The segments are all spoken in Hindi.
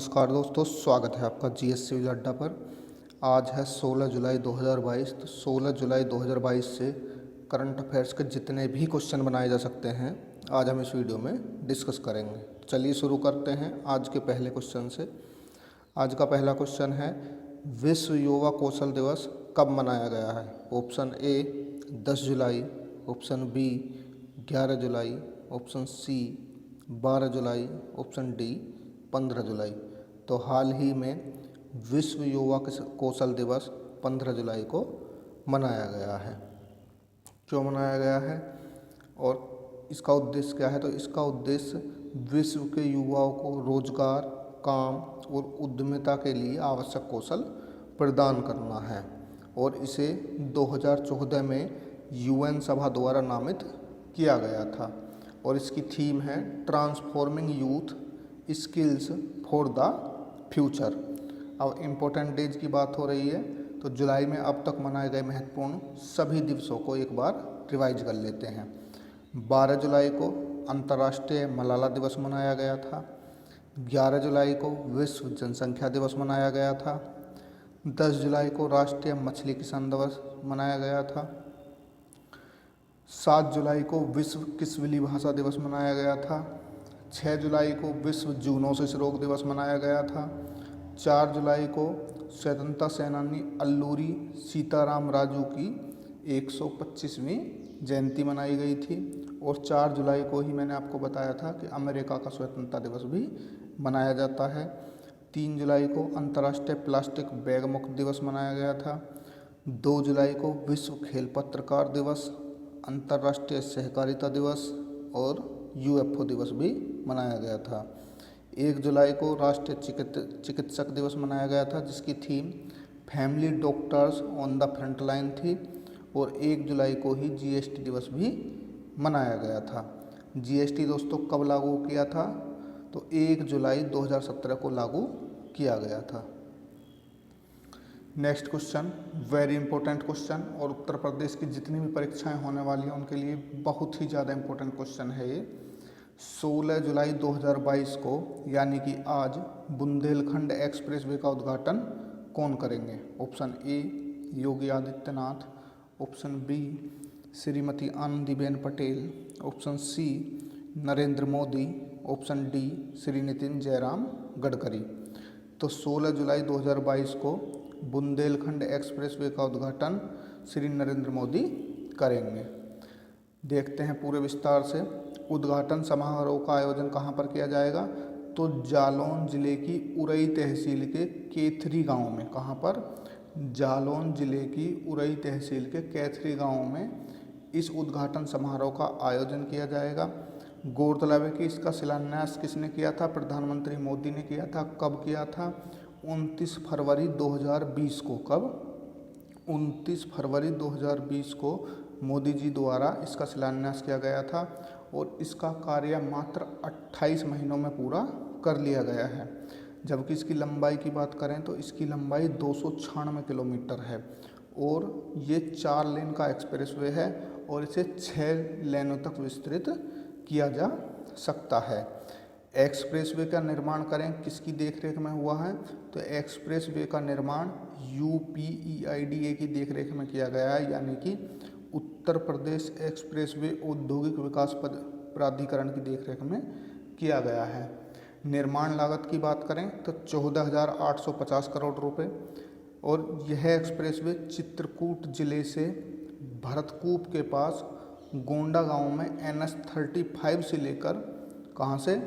नमस्कार दोस्तों, स्वागत है आपका जीएस सिविल अड्डा पर। आज है 16 जुलाई 2022। तो 16 जुलाई 2022 से करंट अफेयर्स के जितने भी क्वेश्चन बनाए जा सकते हैं आज हम इस वीडियो में डिस्कस करेंगे। चलिए शुरू करते हैं आज के पहले क्वेश्चन से। आज का पहला क्वेश्चन है, विश्व युवा कौशल दिवस कब मनाया गया है? ऑप्शन ए 10 जुलाई, ऑप्शन बी 11 जुलाई, ऑप्शन सी 12 जुलाई, ऑप्शन डी 15 जुलाई। तो हाल ही में विश्व युवा कौशल दिवस 15 जुलाई को मनाया गया है। क्यों मनाया गया है और इसका उद्देश्य क्या है? तो इसका उद्देश्य विश्व के युवाओं को रोजगार, काम और उद्यमिता के लिए आवश्यक कौशल प्रदान करना है और इसे 2014 में यूएन सभा द्वारा नामित किया गया था और इसकी थीम है transforming youth skills for the future. अब इम्पोर्टेंट डेज की बात हो रही है तो जुलाई में अब तक मनाए गए महत्वपूर्ण सभी दिवसों को एक बार रिवाइज कर लेते हैं। 12 जुलाई को अंतर्राष्ट्रीय मलाला दिवस मनाया गया था। 11 जुलाई को विश्व जनसंख्या दिवस मनाया गया था। 10 जुलाई को राष्ट्रीय मछली किसान दिवस मनाया गया था। 7 जुलाई को विश्व किसविली भाषा दिवस मनाया गया था। 6 जुलाई को विश्व जूनोसिस रोग दिवस मनाया गया था। 4 जुलाई को स्वतंत्रता सेनानी अल्लूरी सीताराम राजू की 125वीं जयंती मनाई गई थी और 4 जुलाई को ही मैंने आपको बताया था कि अमेरिका का स्वतंत्रता दिवस भी मनाया जाता है। 3 जुलाई को अंतर्राष्ट्रीय प्लास्टिक बैग मुक्त दिवस मनाया गया था। 2 जुलाई को विश्व खेल पत्रकार दिवस, अंतर्राष्ट्रीय सहकारिता दिवस और यूएफओ दिवस भी मनाया गया था। 1 जुलाई को राष्ट्रीय चिकित्सक दिवस मनाया गया था जिसकी theme family doctors on the front line थी और 1 जुलाई को ही जीएसटी दिवस भी मनाया गया था। जीएसटी दोस्तों कब लागू किया था? तो 1 जुलाई 2017 को लागू किया गया था। Next question, very important question और उत्तर प्रदेश की जितनी भी परीक्षाएं होने वाली हैं उनके लिए बहुत ही ज़्यादा इंपॉर्टेंट क्वेश्चन है ये। 16 जुलाई 2022 को यानी कि आज बुंदेलखंड एक्सप्रेसवे का उद्घाटन कौन करेंगे? Option A Yogi Adityanath, option B Shrimati Anandiben Patel, option C Narendra Modi, option D Shri Nitin Jairam Gadkari. तो 16 जुलाई 2022 को बुंदेलखंड एक्सप्रेसवे का उद्घाटन श्री नरेंद्र मोदी करेंगे। देखते हैं पूरे विस्तार से। उद्घाटन समारोह का आयोजन कहाँ पर किया जाएगा? तो जालौन जिले की उरई तहसील के केथरी गांव में। कहाँ पर? जालौन जिले की उरई तहसील के केथरी गांव में इस उद्घाटन समारोह का आयोजन किया जाएगा। गौरतलब है कि इसका शिलान्यास किसने किया था? प्रधानमंत्री मोदी ने किया था। कब किया था? 29 फरवरी 2020 को। कब? 29 फरवरी 2020 को मोदी जी द्वारा इसका शिलान्यास किया गया था और इसका कार्य मात्र 28 महीनों में पूरा कर लिया गया है। जबकि इसकी लंबाई की बात करें तो इसकी लंबाई 296 किलोमीटर है और ये 4 लेन का एक्सप्रेसवे है और इसे 6 लेनों तक विस्तृत किया जा सकता है। एक्सप्रेसवे का निर्माण करें किसकी देखरेख में हुआ है? तो एक्सप्रेसवे का निर्माण यूपीईआईडीए की देखरेख में किया गया है, यानी कि उत्तर प्रदेश एक्सप्रेसवे औद्योगिक विकास प्राधिकरण की देखरेख में किया गया है। निर्माण लागत की बात करें तो 14,850 करोड़ रुपए और यह एक्सप्रेसवे चित्रकूट जिले से भरतकूप के पास गोंडा गांव में NH35 से लेकर, कहाँ से?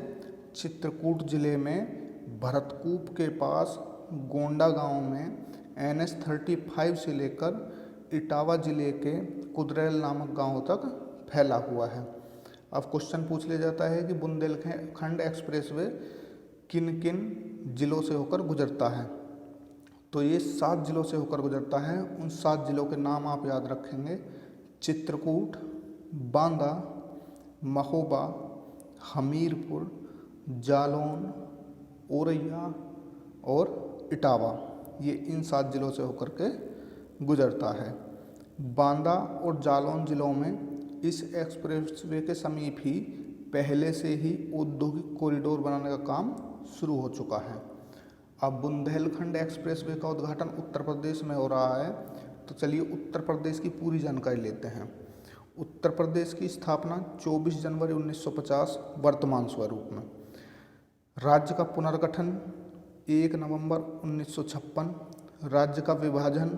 चित्रकूट जिले में भरतकूप के पास गोंडा गांव में NH35 से लेकर इटावा जिले के कुदरेल नामक गांव तक फैला हुआ है। अब क्वेश्चन पूछ लिया जाता है कि बुंदेलखंड एक्सप्रेसवे किन किन जिलों से होकर गुजरता है? तो ये 7 जिलों से होकर गुजरता है। उन 7 जिलों के नाम आप याद रखेंगे: चित्रकूट, बांदा, महोबा, हमीरपुर, जालौन, औरैया और इटावा। ये इन 7 जिलों से होकर के गुजरता है। बांदा और जालौन जिलों में इस एक्सप्रेसवे के समीप ही पहले से ही औद्योगिक कॉरिडोर बनाने का काम शुरू हो चुका है। अब बुंदेलखंड एक्सप्रेसवे का उद्घाटन उत्तर प्रदेश में हो रहा है। तो चलिए उत्तर प्रदेश की पूरी जानकारी लेते हैं। उत्तर प्रदेश की स्थापना 24 जनवरी 1950 वर्तमान स्वरूप में। राज्य का पुनर्गठन 1 नवंबर 1956। राज्य का विभाजन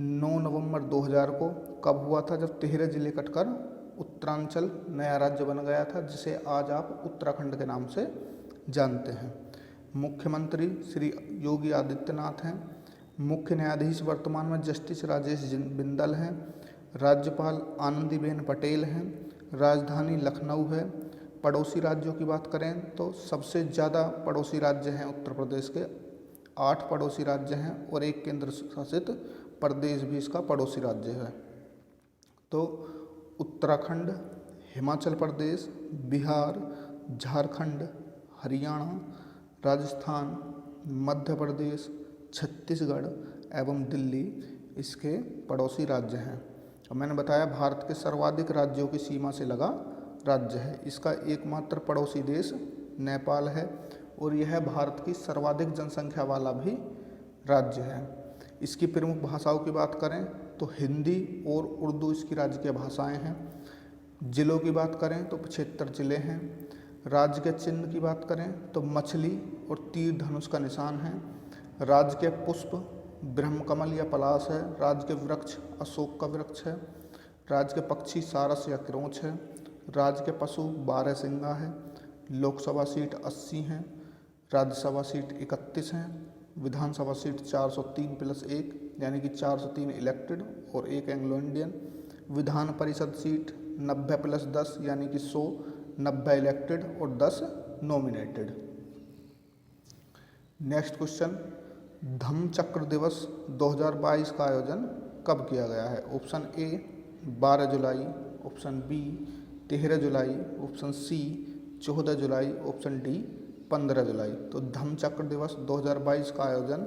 9 नवंबर 2000 को कब हुआ था, जब 13 जिले कटकर उत्तरांचल नया राज्य बन गया था, जिसे आज आप उत्तराखंड के नाम से जानते हैं। मुख्यमंत्री श्री योगी आदित्यनाथ हैं। मुख्य न्यायाधीश वर्तमान में जस्टिस राजेश बिंदल हैं। राज्यपाल आनंदीबेन पटेल हैं। राजधानी लखनऊ है। पड़ोसी राज्यों की बात करें तो सबसे ज़्यादा पड़ोसी राज्य हैं उत्तर प्रदेश के, 8 पड़ोसी राज्य हैं और एक केंद्र शासित प्रदेश भी इसका पड़ोसी राज्य है। तो उत्तराखंड, हिमाचल प्रदेश, बिहार, झारखंड, हरियाणा, राजस्थान, मध्य प्रदेश, छत्तीसगढ़ एवं दिल्ली इसके पड़ोसी राज्य हैं। और मैंने बताया भारत के सर्वाधिक राज्यों की सीमा से लगा राज्य है। इसका एकमात्र पड़ोसी देश नेपाल है और यह भारत की सर्वाधिक जनसंख्या वाला भी राज्य है। इसकी प्रमुख भाषाओं की बात करें तो हिंदी और उर्दू इसकी राज्य भाषाएं हैं। जिलों की बात करें तो 75 जिले हैं। राज्य के चिन्ह की बात करें तो मछली और तीर धनुष का निशान है। राज्य के पुष्प ब्रह्मकमल या पलाश है। राज्य के वृक्ष अशोक का वृक्ष है। राज्य के पक्षी सारस या क्रोंच है। राज्य के पशु बारहसिंगा है। लोकसभा सीट 80 हैं। राज्यसभा सीट 31 हैं। विधानसभा सीट 403+1 यानी कि 403 इलेक्टेड और 1 Anglo Indian. Vidhan Parishad seat 90+10 यानी कि 100, 90 इलेक्टेड और 10 नॉमिनेटेड। नेक्स्ट क्वेश्चन, धम्म चक्र दिवस 2022 का आयोजन कब किया गया है? ऑप्शन ए 12 जुलाई, ऑप्शन बी 13 जुलाई, ऑप्शन सी 14 जुलाई, ऑप्शन डी 15 जुलाई। तो धम्म चक्र दिवस 2022 का आयोजन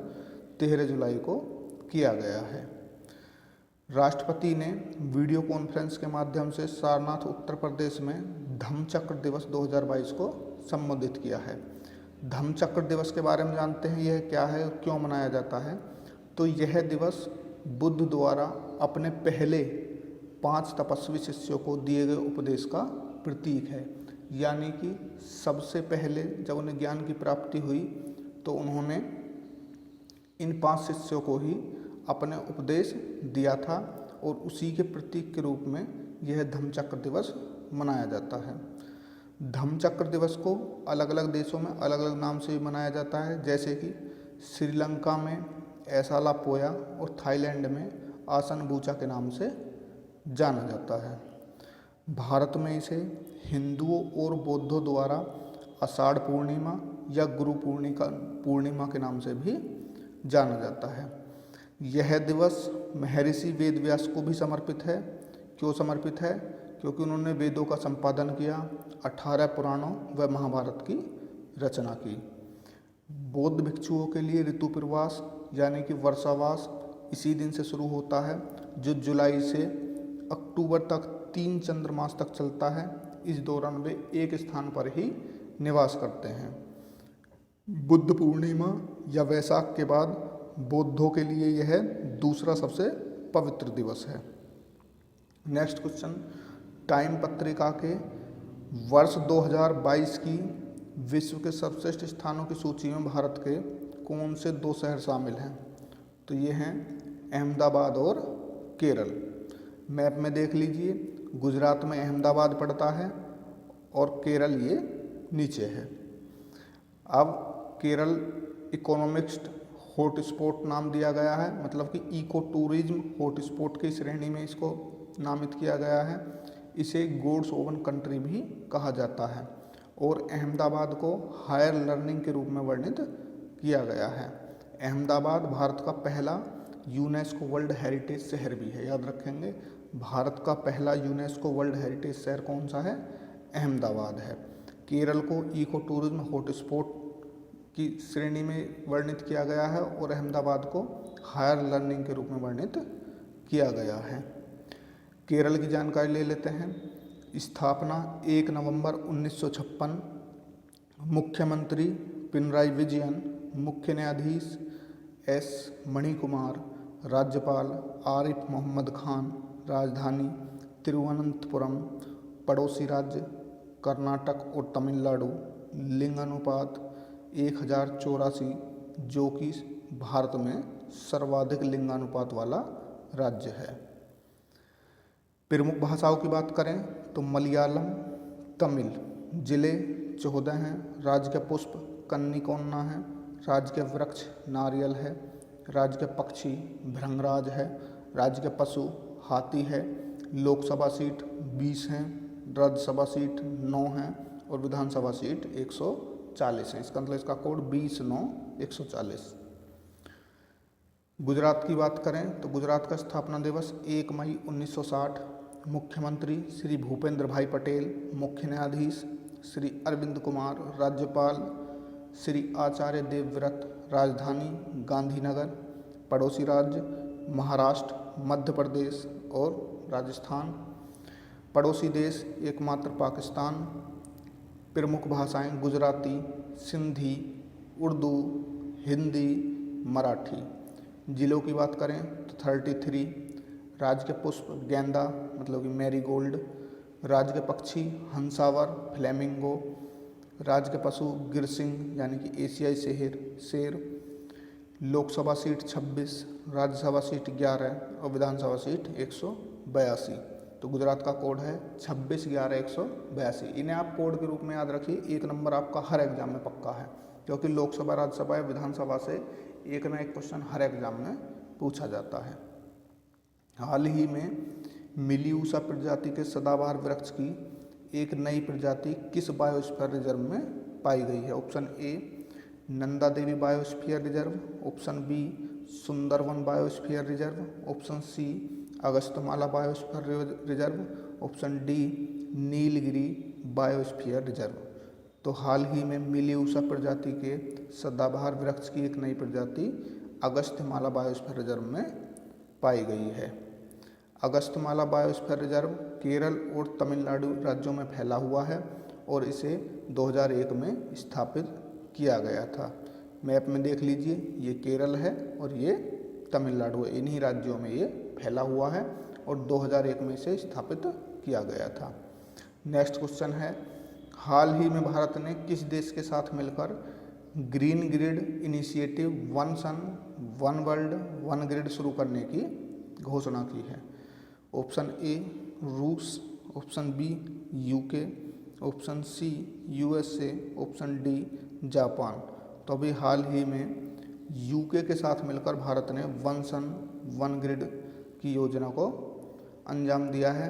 13 जुलाई को किया गया है। राष्ट्रपति ने वीडियो कॉन्फ्रेंस के माध्यम से सारनाथ उत्तर प्रदेश में धम्म चक्र दिवस 2022 को संबोधित किया है। धम्म चक्र दिवस के बारे में जानते हैं, यह क्या है और क्यों मनाया जाता है। तो यह दिवस बुद्ध द्वारा अपने पहले 5 तपस्वी शिष्यों को दिए गए उपदेश का प्रतीक है। यानी कि सबसे पहले जब उन्हें ज्ञान की प्राप्ति हुई तो उन्होंने इन 5 शिष्यों को ही अपने उपदेश दिया था और उसी के प्रतीक के रूप में यह धम्म चक्र दिवस मनाया जाता है। धम्म चक्र दिवस को अलग अलग देशों में अलग अलग नाम से भी मनाया जाता है, जैसे कि श्रीलंका में एसाला पोया और थाईलैंड में आसन बूचा के नाम से जाना जाता है। भारत में इसे हिंदुओं और बौद्धों द्वारा आषाढ़ पूर्णिमा या गुरु पूर्णिमा के नाम से भी जाना जाता है। यह दिवस महर्षि वेदव्यास को भी समर्पित है। क्यों समर्पित है? क्योंकि उन्होंने वेदों का संपादन किया, 18 पुराणों व महाभारत की रचना की। बौद्ध भिक्षुओं के लिए ऋतु प्रवास यानी कि वर्षावास इसी दिन से शुरू होता है, जो जुलाई से अक्टूबर तक 3 चंद्रमास तक चलता है। इस दौरान वे एक स्थान पर ही निवास करते हैं। बुद्ध पूर्णिमा या वैशाख के बाद बौद्धों के लिए यह दूसरा सबसे पवित्र दिवस है। नेक्स्ट क्वेश्चन, टाइम पत्रिका के वर्ष 2022 की विश्व के सर्वश्रेष्ठ स्थानों की सूची में भारत के कौन से 2 शहर शामिल हैं? तो ये हैं अहमदाबाद और केरल। मैप में देख लीजिए, गुजरात में अहमदाबाद पड़ता है और केरल ये नीचे है। अब केरल इकोनॉमिक्स हॉटस्पॉट नाम दिया गया है, मतलब कि इको टूरिज्म हॉटस्पॉट की श्रेणी में इसको नामित किया गया है। इसे गोड्स ओवन कंट्री भी कहा जाता है और अहमदाबाद को हायर लर्निंग के रूप में वर्णित किया गया है। अहमदाबाद भारत का पहला यूनेस्को वर्ल्ड हेरिटेज शहर भी है, याद रखेंगे। भारत का पहला यूनेस्को वर्ल्ड हेरिटेज शहर कौन सा है? अहमदाबाद है। केरल को इको टूरिज्म हॉटस्पॉट की श्रेणी में वर्णित किया गया है और अहमदाबाद को हायर लर्निंग के रूप में वर्णित किया गया है। केरल की जानकारी ले लेते हैं। स्थापना 1 नवंबर 1956। मुख्यमंत्री पिनराई विजयन मुख्य न्यायाधीश एस मणिकुमार, राज्यपाल आरिफ मोहम्मद खान, राजधानी तिरुवनंतपुरम, पड़ोसी राज्य कर्नाटक और तमिलनाडु, लिंग अनुपात 1084, जो कि भारत में सर्वाधिक लिंगानुपात वाला राज्य है। प्रमुख भाषाओं की बात करें तो मलयालम, तमिल। जिले 14 हैं। राज्य के पुष्प कन्निकोन्ना है। राज्य के वृक्ष नारियल है। राज्य के पक्षी भृंगराज है। राज्य के पशु हाथी है। लोकसभा सीट 20 हैं। राज्यसभा सीट 9 हैं और विधानसभा सीट 140 है। इसका मतलब इसका कोड 20-9-140। गुजरात की बात करें तो गुजरात का स्थापना दिवस 1 मई 1960। मुख्यमंत्री श्री भूपेंद्र भाई पटेल, मुख्य न्यायाधीश श्री अरविंद कुमार, राज्यपाल श्री आचार्य देवव्रत, राजधानी गांधीनगर, पड़ोसी राज्य महाराष्ट्र, मध्य प्रदेश और राजस्थान, पड़ोसी देश एकमात्र पाकिस्तान। प्रमुख भाषाएं गुजराती, सिंधी, उर्दू, हिंदी, मराठी। जिलों की बात करें तो 33। राज्य के पुष्प गेंदा मतलब कि मैरीगोल्ड। राज्य के पक्षी हंसावर, फ्लेमिंगो। राज्य के पशु गिरसिंग यानी कि एशियाई शेर। लोकसभा सीट 26, राज्यसभा सीट 11 और विधानसभा सीट 182। तो गुजरात का कोड है 2611-182। इन्हें आप कोड के रूप में याद रखिए। 1 नंबर आपका हर एग्जाम में पक्का है, क्योंकि लोकसभा, राज्यसभा या विधानसभा से एक ना एक क्वेश्चन हर एग्जाम में पूछा जाता है। हाल ही में मिलियूसा प्रजाति के सदाबहार वृक्ष की एक नई प्रजाति किस बायोस्फीयर रिजर्व में पाई गई है? Option A Nanda Devi biosphere reserve, option B Sundarban biosphere reserve, option C Agasthyamala biosphere reserve, option D Nilgiri biosphere reserve. तो हाल ही में मिलियूसा प्रजाति के सदाबहार वृक्ष की एक नई प्रजाति अगस्त्यमाला बायोस्फीयर रिजर्व में पाई गई है। अगस्त्यमाला बायोस्फीयर रिजर्व केरल और तमिलनाडु राज्यों में फैला हुआ है और इसे 2001 में स्थापित किया गया था। मैप में देख लीजिए, ये केरल है और ये तमिलनाडु है। इन्हीं राज्यों में ये फैला हुआ है और 2001 में इसे स्थापित किया गया था। नेक्स्ट क्वेश्चन है, हाल ही में भारत ने किस देश के साथ मिलकर green grid initiative one sun one world one grid शुरू करने की घोषणा की है? ऑप्शन ए रूस, option B UK, option C USA, option D Japan. तो अभी हाल ही में यूके के साथ मिलकर भारत ने वन सन वन ग्रिड की योजना को अंजाम दिया है।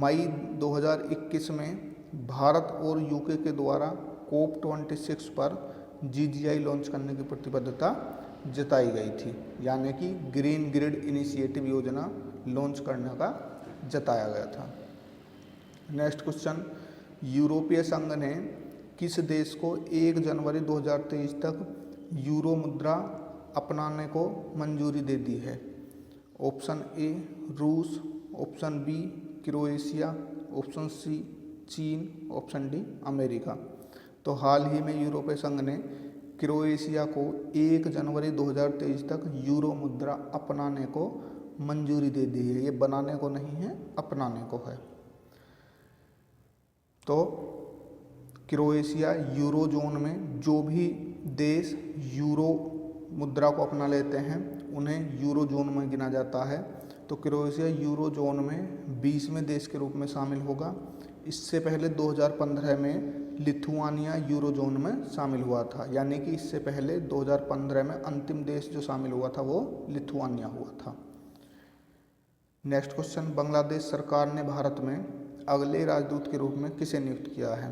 मई 2021 में भारत और यूके के द्वारा COP26 पर GGI लॉन्च करने की प्रतिबद्धता जताई गई थी, यानी कि ग्रीन ग्रिड इनिशिएटिव योजना लॉन्च करने का जताया गया था। नेक्स्ट क्वेश्चन, यूरोपीय संघ ने किस देश को 1 जनवरी 2023 तक यूरो मुद्रा अपनाने को मंजूरी दे दी है? ऑप्शन ए रूस, option B Croatia, option C चीन, ऑप्शन डी अमेरिका। तो हाल ही में यूरोपीय संघ ने क्रोएशिया को 1 जनवरी 2023 तक यूरो मुद्रा अपनाने को मंजूरी दे दी है। ये बनाने को नहीं है, अपनाने को है। तो क्रोएशिया यूरो जोन में जो भी देश यूरो मुद्रा को अपना लेते हैं उन्हें यूरो जोन में गिना जाता है। तो क्रोएशिया यूरो जोन में 20वें देश के रूप में शामिल होगा। इससे पहले 2015 में लिथुआनिया यूरो जोन में शामिल हुआ था, यानी कि इससे पहले 2015 में अंतिम देश जो शामिल हुआ था वो लिथुआनिया हुआ था। नेक्स्ट क्वेश्चन, बांग्लादेश सरकार ने भारत में अगले राजदूत के रूप में किसे नियुक्त किया है?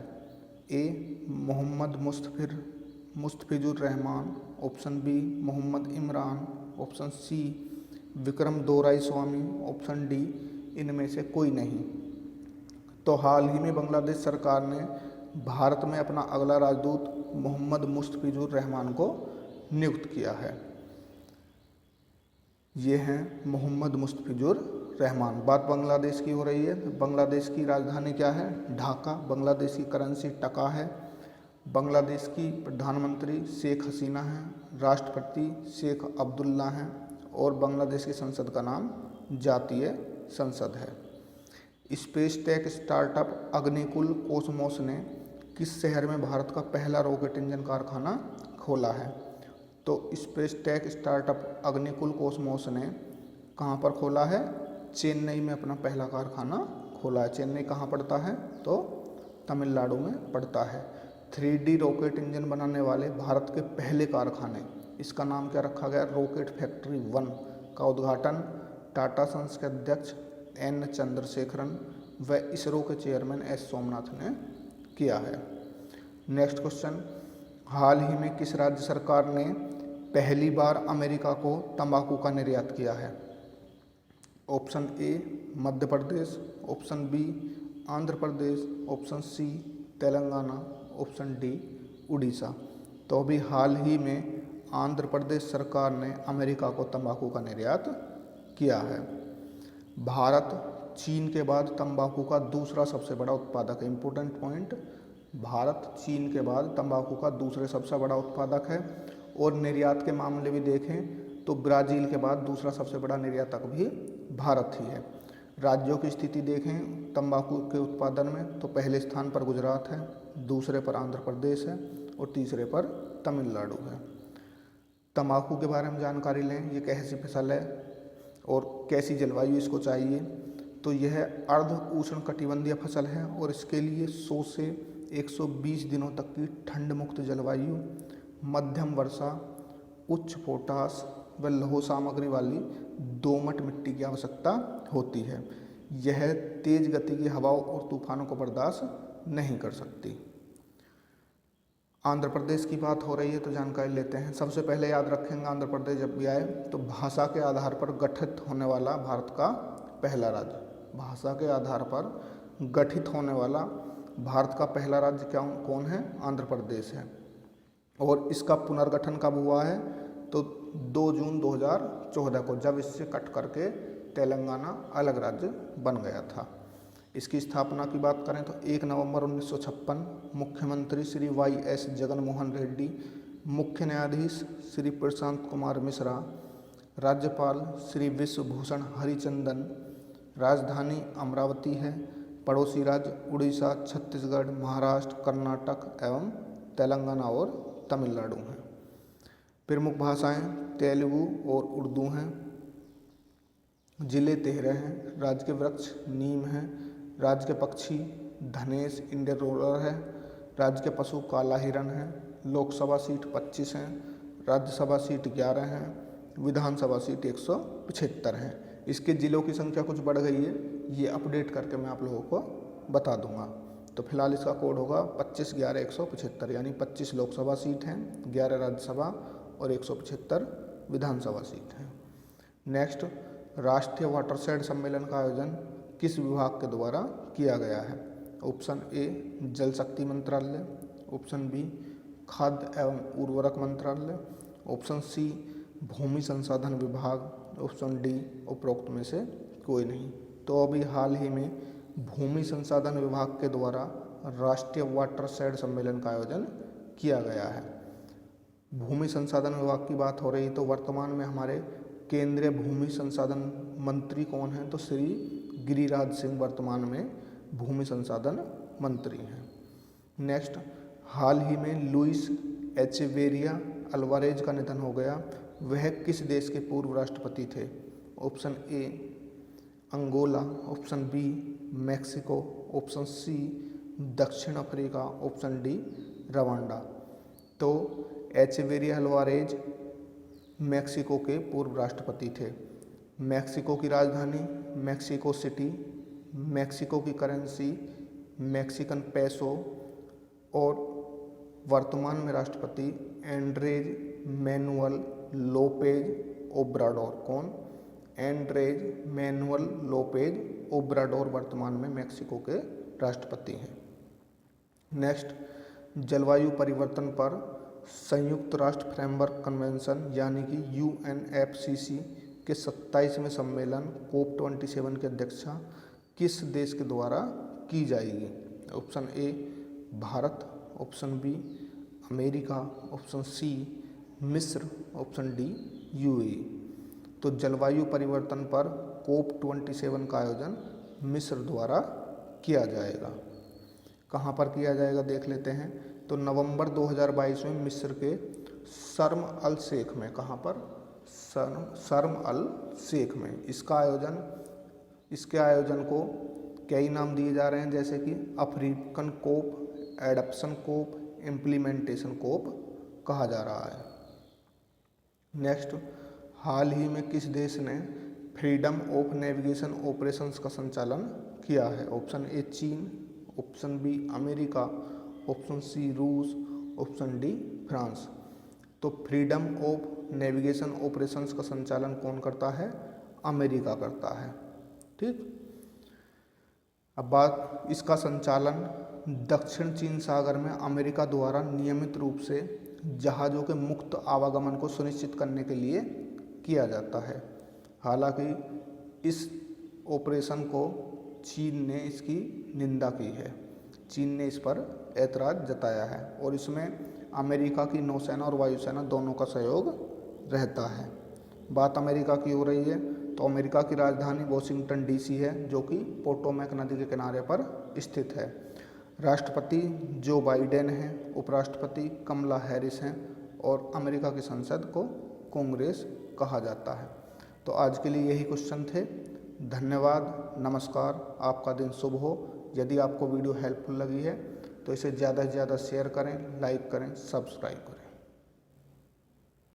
A Mohammad Mustafizur Rahman, option B Mohammad Imran, option C Vikram Doraiswami, option D इनमें से कोई नहीं। तो हाल ही में बांग्लादेश सरकार ने भारत में अपना अगला राजदूत मोहम्मद मुस्तफिजुर रहमान को नियुक्त किया है। ये हैं मोहम्मद मुस्तफिजुर रहमान। बात बांग्लादेश की हो रही है। बांग्लादेश की राजधानी क्या है? ढाका। बांग्लादेश की करेंसी टका है। बांग्लादेश की प्रधानमंत्री शेख हसीना हैं, राष्ट्रपति शेख अब्दुल्ला हैं और बांग्लादेश की संसद का नाम जातीय संसद है। Space tech startup Agnikul Cosmos ने किस शहर में भारत का पहला रॉकेट इंजन कारखाना खोला है? तो space tech startup Agnikul Cosmos ने कहाँ पर खोला है? चेन्नई में अपना पहला कारखाना खोला है। चेन्नई कहाँ पड़ता है? तो तमिलनाडु में पड़ता है। 3D रॉकेट इंजन बनाने वाले भारत के पहले कारखाने, इसका नाम क्या रखा गया? रॉकेट फैक्ट्री 1 का उद्घाटन टाटा सन्स के अध्यक्ष एन चंद्रशेखरन व इसरो के चेयरमैन एस सोमनाथ ने किया है। नेक्स्ट क्वेश्चन, हाल ही में किस राज्य सरकार ने पहली बार अमेरिका को तंबाकू का निर्यात किया है? Option A Madhya Pradesh, option B Andhra Pradesh, option C Telangana, option D Orissa. तो अभी हाल ही में आंध्र प्रदेश सरकार ने अमेरिका को तंबाकू का निर्यात किया है। भारत चीन के बाद तंबाकू का दूसरा सबसे बड़ा उत्पादक है। इम्पोर्टेंट पॉइंट, भारत चीन के बाद तंबाकू का दूसरे सबसे बड़ा उत्पादक है और निर्यात के मामले भी देखें तो ब्राज़ील के बाद दूसरा सबसे बड़ा निर्यातक भी भारत ही है। राज्यों की स्थिति देखें तंबाकू के उत्पादन में तो पहले स्थान पर गुजरात है, दूसरे पर आंध्र प्रदेश है और तीसरे पर तमिलनाडु है। तंबाकू के बारे में जानकारी लें, ये कैसी फसल है और कैसी जलवायु इसको चाहिए। तो यह अर्ध उष्ण कटिबंधीय फसल है और इसके लिए 100 से 120 दिनों तक की ठंड मुक्त जलवायु, मध्यम वर्षा, उच्च पोटास व लौह सामग्री वाली दोमट मिट्टी की आवश्यकता होती है। यह तेज गति की हवाओं और तूफानों को बर्दाश्त नहीं कर सकती। आंध्र प्रदेश की बात हो रही है तो जानकारी लेते हैं। सबसे पहले याद रखेंगे आंध्र प्रदेश जब भी आए तो भाषा के आधार पर गठित होने वाला भारत का पहला राज्य, भाषा के आधार पर गठित होने वाला भारत का पहला राज्य क्या कौन है? आंध्र प्रदेश है। और इसका पुनर्गठन कब हुआ है? तो 2 जून 2014 को, जब इससे कट करके तेलंगाना अलग राज्य बन गया था। इसकी स्थापना की बात करें तो 1 नवंबर 1956 मुख्यमंत्री श्री YS जगनमोहन रेड्डी, मुख्य न्यायाधीश श्री प्रशांत कुमार मिश्रा, राज्यपाल श्री विश्वभूषण हरिचंदन, राजधानी अमरावती है, पड़ोसी राज्य उड़ीसा, छत्तीसगढ़, महाराष्ट्र, कर्नाटक एवं तेलंगाना और तमिलनाडु हैं। प्रमुख भाषाएं तेलुगु और उर्दू हैं। जिले 13 हैं। राज्य के वृक्ष नीम हैं। राज्य के पक्षी धनेश इंडियन रोलर है। राज्य के पशु काला हिरण है। लोकसभा सीट 25 हैं। राज्यसभा सीट 11 हैं। विधानसभा सीट 175 हैं। इसके जिलों की संख्या कुछ बढ़ गई है, ये अपडेट करके मैं आप लोगों को बता दूंगा। तो फिलहाल इसका कोड होगा 25/11/175, यानी 25 लोकसभा सीट हैं, 11 राज्यसभा और 175 विधानसभा सीट हैं। नेक्स्ट, राष्ट्रीय वाटरशेड सम्मेलन का आयोजन किस विभाग के द्वारा किया गया है? ऑप्शन ए जल शक्ति मंत्रालय, ऑप्शन बी खाद्य एवं उर्वरक मंत्रालय, ऑप्शन सी भूमि संसाधन विभाग, ऑप्शन डी उपरोक्त में से कोई नहीं। तो अभी हाल ही में भूमि संसाधन विभाग के द्वारा राष्ट्रीय वाटरशेड सम्मेलन का आयोजन किया गया है। भूमि संसाधन विभाग की बात हो रही तो वर्तमान में हमारे केंद्रीय भूमि संसाधन मंत्री कौन हैं? तो श्री गिरिराज सिंह वर्तमान में भूमि संसाधन मंत्री हैं। नेक्स्ट, हाल ही में लुइस एचेवेरिया अल्वारेज का निधन हो गया। वह किस देश के पूर्व राष्ट्रपति थे? Option A Angola, option B Mexico, option C दक्षिण अफ्रीका, ऑप्शन डी रवांडा। तो एचेवेरिया अल्वारेज मैक्सिको के पूर्व राष्ट्रपति थे। मैक्सिको की राजधानी मैक्सिको सिटी, मैक्सिको की करेंसी मैक्सिकन पेसो और वर्तमान में राष्ट्रपति एंड्रेज मैनुअल लोपेज ओब्राडोर। कौन? एंड्रेज मैनुअल लोपेज ओब्राडोर वर्तमान में मैक्सिको के राष्ट्रपति हैं। नेक्स्ट, जलवायु परिवर्तन पर संयुक्त राष्ट्र फ्रेमवर्क कन्वेंशन यानी कि UNFCCC के 27वें सम्मेलन COP27 की अध्यक्षता किस देश के द्वारा की जाएगी? Option A Bharat, option B America, option C मिस्र, ऑप्शन डी यूएई। तो जलवायु परिवर्तन पर COP27 का आयोजन मिस्र द्वारा किया जाएगा। कहाँ पर किया जाएगा देख लेते हैं। तो नवंबर 2022 में मिस्र के शर्म अल शेख में, कहाँ पर, शर्म अल शेख में इसके आयोजन को कई नाम दिए जा रहे हैं, जैसे कि अफ्रीकन कोप, एडप्शन कोप, इम्प्लीमेंटेशन कोप कहा जा रहा है। नेक्स्ट, हाल ही में किस देश ने फ्रीडम ऑफ नेविगेशन ऑपरेशंस का संचालन किया है? ऑप्शन ए चीन, option B America, option C रूस, ऑप्शन डी फ्रांस। तो फ्रीडम ऑफ नेविगेशन ऑपरेशंस का संचालन कौन करता है? अमेरिका करता है। ठीक, अब बात, इसका संचालन दक्षिण चीन सागर में अमेरिका द्वारा नियमित रूप से जहाज़ों के मुक्त आवागमन को सुनिश्चित करने के लिए किया जाता है। हालांकि इस ऑपरेशन को चीन ने इसकी निंदा की है, चीन ने इस पर ऐतराज़ जताया है और इसमें अमेरिका की नौसेना और वायुसेना दोनों का सहयोग रहता है। बात अमेरिका की हो रही है तो अमेरिका की राजधानी वॉशिंगटन डीसी है, जो कि पोटोमैक नदी के किनारे पर स्थित है। राष्ट्रपति जो बाइडेन हैं, उपराष्ट्रपति कमला हैरिस हैं और अमेरिका की संसद को कांग्रेस कहा जाता है। तो आज के लिए यही क्वेश्चन थे। धन्यवाद, नमस्कार, आपका दिन शुभ हो। यदि आपको वीडियो हेल्पफुल लगी है तो इसे ज़्यादा से ज़्यादा शेयर करें, लाइक करें, सब्सक्राइब करें।